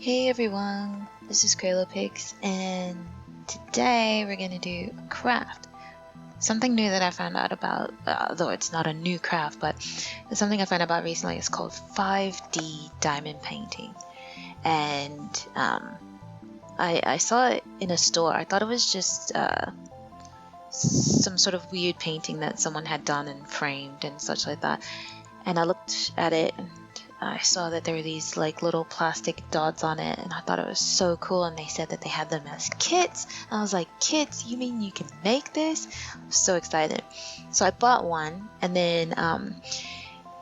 Hey everyone, this is Cralopix, and today we're gonna do a craft. Something new that I found out about, though it's not a new craft, but it's something I found out recently. It's called 5D diamond painting, and I saw it in a store. I thought it was just some sort of weird painting that someone had done and framed and such like that. And I looked at it and I saw that there were these like little plastic dots on it, and I thought it was so cool. And they said that they had them as kits. And I was like, kits? You mean you can make this? I was so excited. So I bought one, and then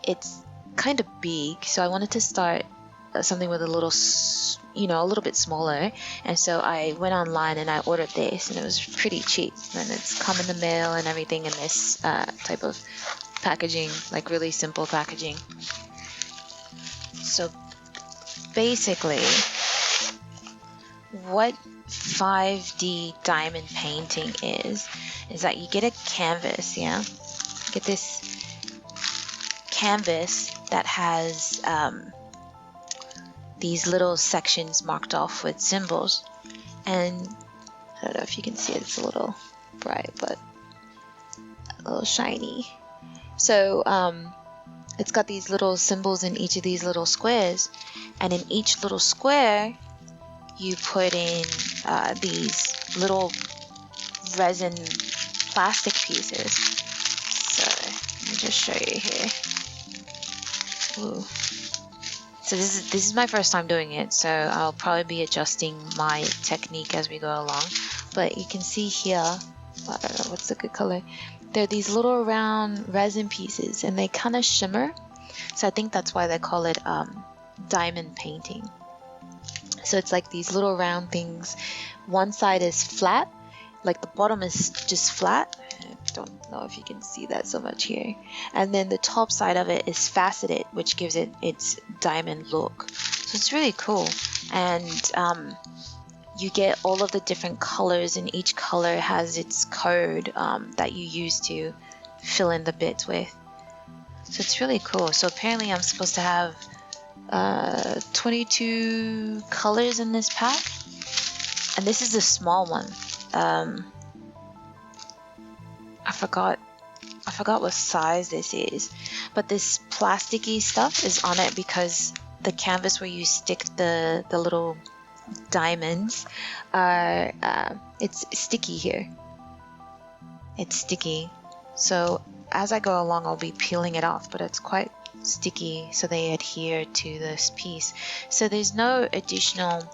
it's kind of big, so I wanted to start something with a little, a little bit smaller. And so I went online and I ordered this, and it was pretty cheap. And it's come in the mail and everything in this type of packaging, like really simple packaging. So basically, what 5D diamond painting is that you get a canvas, yeah? Get this canvas that has these little sections marked off with symbols. And I don't know if you can see it, it's a little bright, but a little shiny. So it's got these little symbols in each of these little squares, and in each little square you put in these little resin plastic pieces. So let me just show you here. Ooh. So this is my first time doing it, so I'll probably be adjusting my technique as we go along. But you can see here, I don't know what's the good color. They're these little round resin pieces, and they kind of shimmer. So I think that's why they call it diamond painting. So it's like these little round things. One side is flat, like the bottom is just flat. I don't know if you can see that so much here. And then the top side of it is faceted, which gives it its diamond look. So it's really cool. And you get all of the different colors, and each color has its code that you use to fill in the bits with. So it's really cool. So apparently I'm supposed to have 22 colors in this pack, and this is a small one. I forgot what size this is, but this plasticky stuff is on it because the canvas where you stick the little diamonds are it's sticky here. It's sticky, so as I go along I'll be peeling it off, but it's quite sticky, so they adhere to this piece. So there's no additional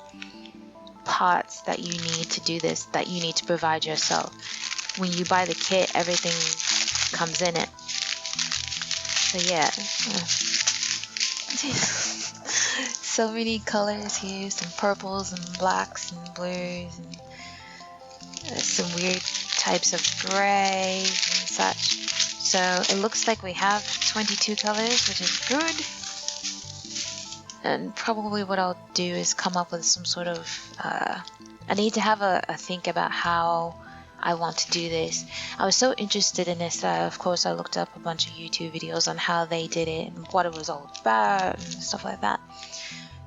parts that you need to do this, that you need to provide yourself. When you buy the kit, everything comes in it. So yeah. So many colors here, some purples and blacks and blues, and some weird types of gray and such. So it looks like we have 22 colors, which is good. And probably what I'll do is come up with some sort of I need to have a think about how I want to do this. I was so interested in this that of course I looked up a bunch of YouTube videos on how they did it and what it was all about and stuff like that.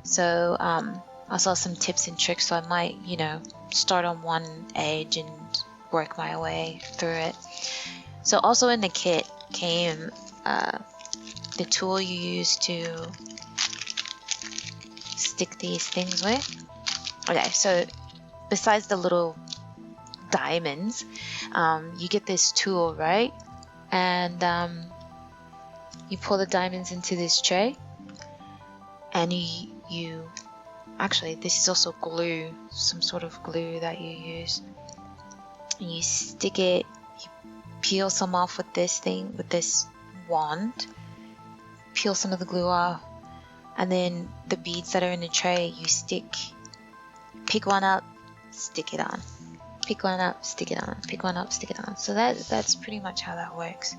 So I saw some tips and tricks, so I might, start on one edge and work my way through it. So also in the kit came the tool you use to stick these things with. Okay, so besides the little diamonds, you get this tool, right? And you pull the diamonds into this tray, and you actually, this is also glue, some sort of glue that you use, and you stick it, you peel some off with this thing, with this wand, peel some of the glue off, and then the beads that are in the tray you stick, pick one up, stick it on, pick one up, stick it on, pick one up, stick it on. So that's pretty much how that works.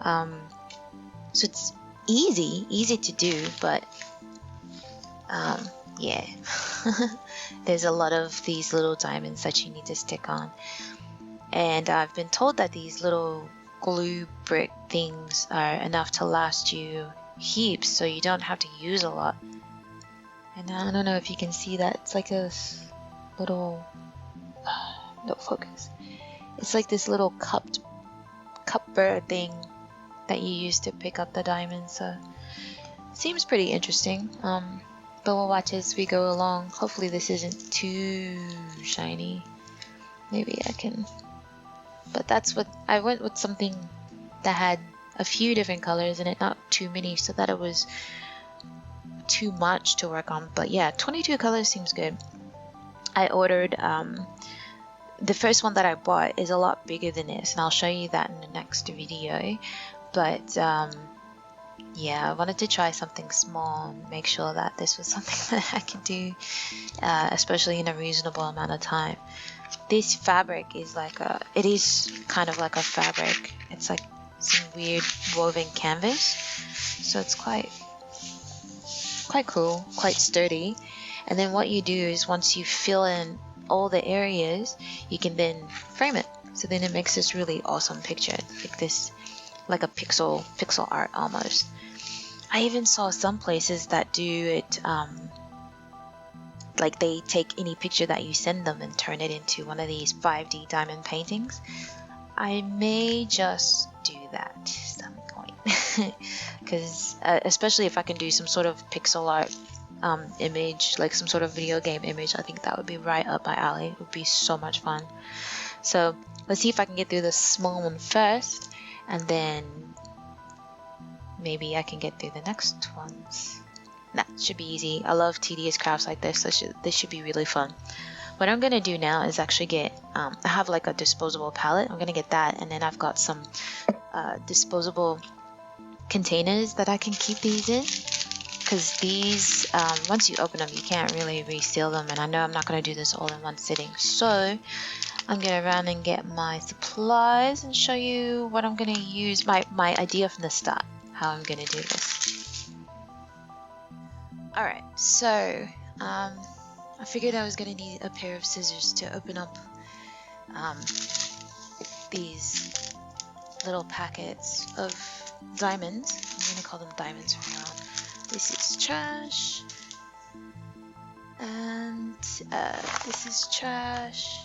So it's easy to do, but yeah. There's a lot of these little diamonds that you need to stick on, and I've been told that these little glue brick things are enough to last you heaps, so you don't have to use a lot. And I don't know if you can see that. It's like a little no focus. It's like this little cup bird thing that you use to pick up the diamonds. So seems pretty interesting. But we'll watch as we go along. Hopefully this isn't too shiny. Maybe I can. But that's what I went with, something that had a few different colors in it, not too many, so that it was too much to work on. But yeah, 22 colors seems good. I ordered the first one that I bought is a lot bigger than this, and I'll show you that in the next video. But yeah, I wanted to try something small and make sure that this was something that I could do, especially in a reasonable amount of time. This fabric is like it is kind of like a fabric. It's like some weird woven canvas, so it's quite cool, quite sturdy. And then what you do is once you fill in all the areas, you can then frame it. So then it makes this really awesome picture, like this, like a pixel art almost. I even saw some places that do it, like they take any picture that you send them and turn it into one of these 5D diamond paintings. I may just do that at some point, because especially if I can do some sort of pixel art image, like some sort of video game image, I think that would be right up my alley. It would be so much fun. So let's see if I can get through the small one first, and then maybe I can get through the next ones. That should be easy. I love tedious crafts like this, so this should be really fun. What I'm gonna do now is actually get, I have like a disposable palette. I'm gonna get that, and then I've got some disposable containers that I can keep these in, because these, once you open them, you can't really reseal them, and I know I'm not gonna do this all in one sitting. So I'm gonna run and get my supplies and show you what I'm gonna use, my idea from the start, how I'm gonna do this. Alright, so I figured I was gonna need a pair of scissors to open up these little packets of diamonds. I'm gonna call them diamonds from now on. This is trash, and this is trash.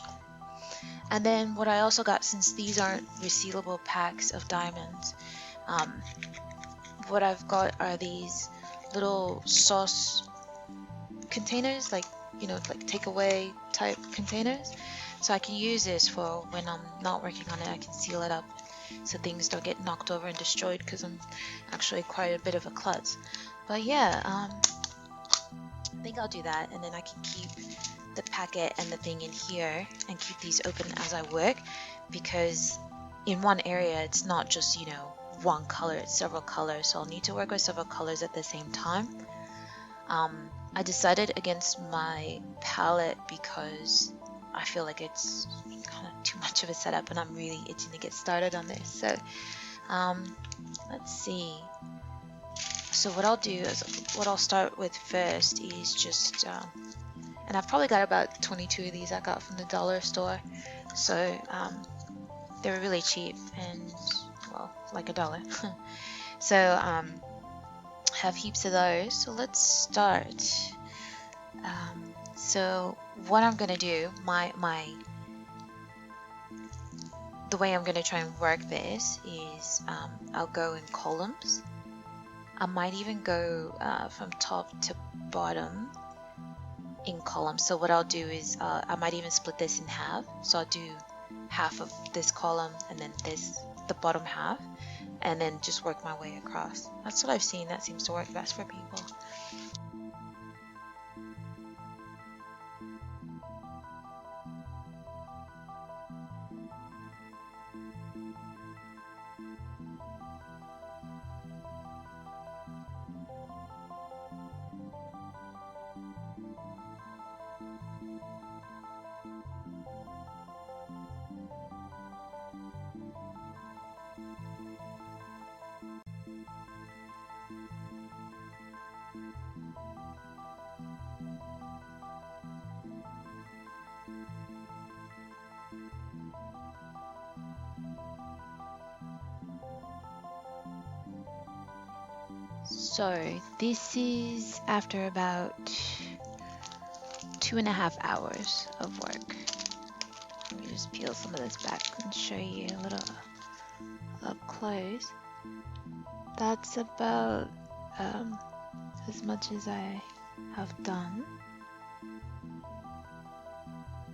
And then what I also got, since these aren't resealable packs of diamonds, what I've got are these little sauce containers, like, you know, like takeaway type containers. So I can use this for when I'm not working on it. I can seal it up so things don't get knocked over and destroyed, because I'm actually quite a bit of a klutz. But yeah, I think I'll do that, and then I can keep the packet and the thing in here and keep these open as I work, because in one area it's not just, you know, one color, it's several colors, so I'll need to work with several colors at the same time. I decided against my palette because I feel like it's kind of too much of a setup and I'm really itching to get started on this. So let's see. So what I'll do is, what I'll start with first is just, and I've probably got about 22 of these I got from the dollar store. So they were really cheap, and well, like $1. So have heaps of those. So let's start. So what I'm gonna do, the way I'm gonna try and work this is, I'll go in columns. I might even go from top to bottom in columns. So what I'll do is, I might even split this in half. So I'll do half of this column and then the bottom half, and then just work my way across. That's what I've seen. That seems to work best for people. So this is after about 2.5 hours of work. Let me just peel some of this back and show you a little up close. That's about as much as I have done.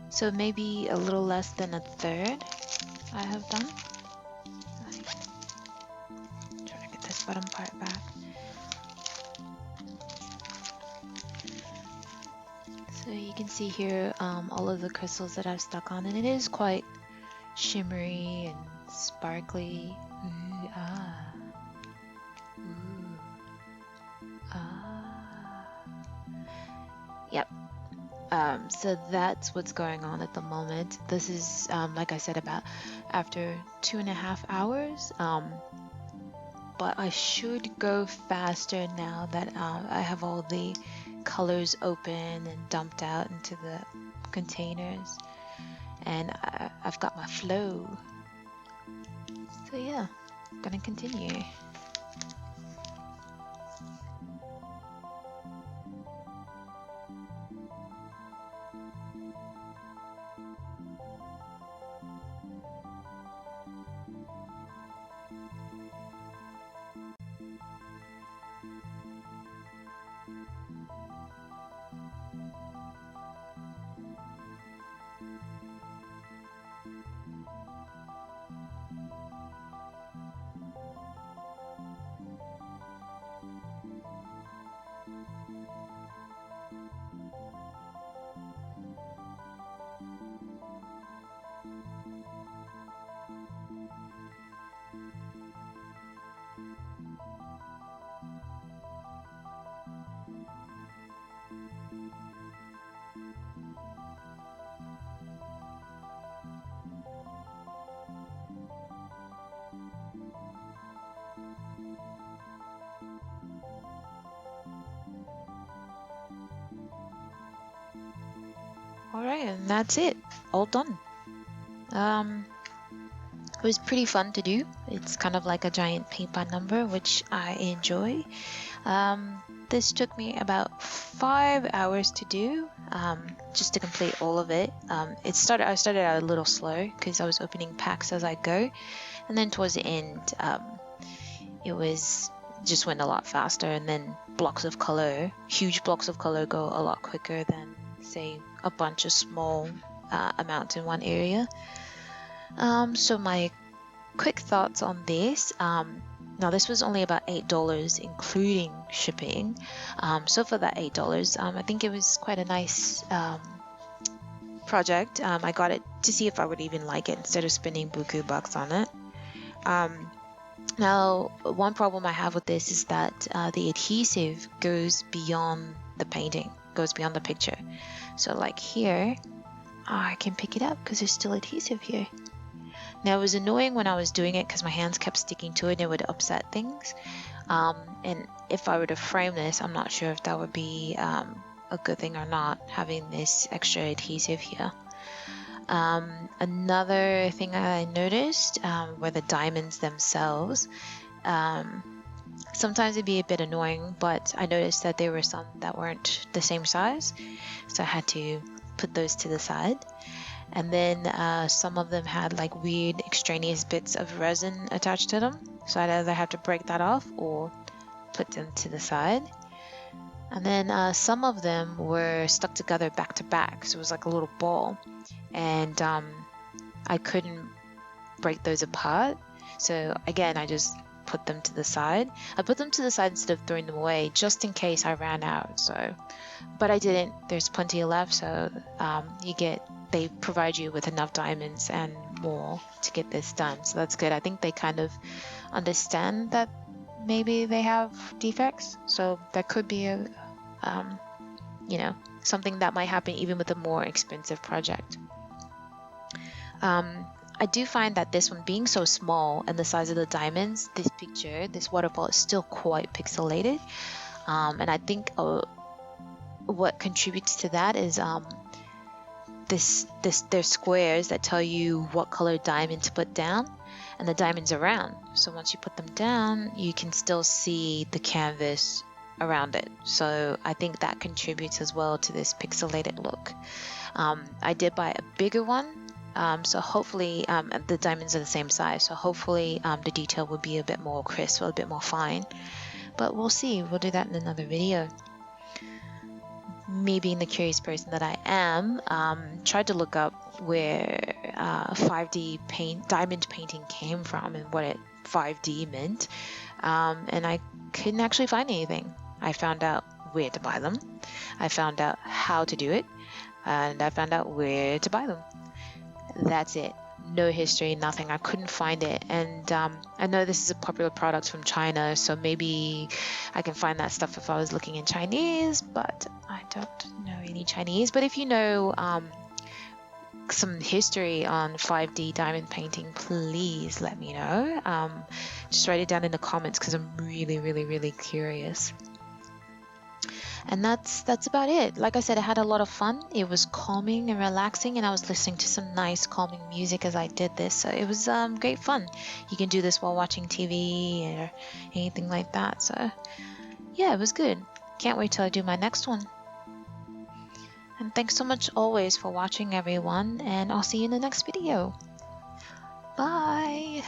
So maybe a little less than a third I have done. Try to get this bottom part back. So you can see here all of the crystals that I've stuck on, and it is quite shimmery and sparkly. Ooh, ah. Ooh, ah. Yep. So that's what's going on at the moment. This is, like I said, about after 2.5 hours. But I should go faster now that I have all the colors open and dumped out into the containers, and I've got my flow. So yeah, I'm gonna continue. Alright, and that's it. All done. It was pretty fun to do. It's kind of like a giant paint by number, which I enjoy. This took me about 5 hours to do, just to complete all of it. I started out a little slow because I was opening packs as I go, and then towards the end, it was just went a lot faster, and then huge blocks of color go a lot quicker than, say, a bunch of small amounts in one area. So my quick thoughts on this. Now this was only about $8 including shipping. So for that $8, I think it was quite a nice project. I got it to see if I would even like it instead of spending buku bucks on it. Now one problem I have with this is that the adhesive goes beyond the painting, goes beyond the picture. So like here, I can pick it up because there's still adhesive here. Now it was annoying when I was doing it because my hands kept sticking to it and it would upset things. And if I were to frame this, I'm not sure if that would be a good thing or not, having this extra adhesive here. Another thing I noticed were the diamonds themselves. Sometimes it'd be a bit annoying, but I noticed that there were some that weren't the same size, so I had to put those to the side. And then some of them had like weird extraneous bits of resin attached to them, so I'd either have to break that off or put them to the side. And then some of them were stuck together back to back, so it was like a little ball, and I couldn't break those apart. So again, I just put them to the side. I put them to the side instead of throwing them away, just in case I ran out. So, but I didn't. There's plenty left, so they provide you with enough diamonds and more to get this done. So that's good. I think they kind of understand that maybe they have defects, so that could be a something that might happen even with a more expensive project. I do find that this one being so small and the size of the diamonds, this waterfall is still quite pixelated, and I think what contributes to that is there's squares that tell you what color diamond to put down. and the diamonds around. So once you put them down, you can still see the canvas around it. So I think that contributes as well to this pixelated look. I did buy a bigger one, so hopefully the diamonds are the same size, so hopefully the detail will be a bit more crisp or a bit more fine, but we'll see. We'll do that in another video. Me being the curious person that I am, tried to look up where 5D diamond painting came from and what 5D meant, and I couldn't actually find anything. I found out where to buy them, I found out how to do it, and I found out where to buy them. That's it. No history, nothing. I couldn't find it. And I know this is a popular product from China, so maybe I can find that stuff if I was looking in Chinese, but I don't know any Chinese. But if you know some history on 5D diamond painting, please let me know. Just write it down in the comments because I'm really curious. And that's about it. Like I said, I had a lot of fun. It was calming and relaxing, and I was listening to some nice calming music as I did this, so it was great fun. You can do this while watching TV or anything like that, so yeah, it was good. Can't wait till I do my next one. And thanks so much always for watching, everyone, and I'll see you in the next video. Bye!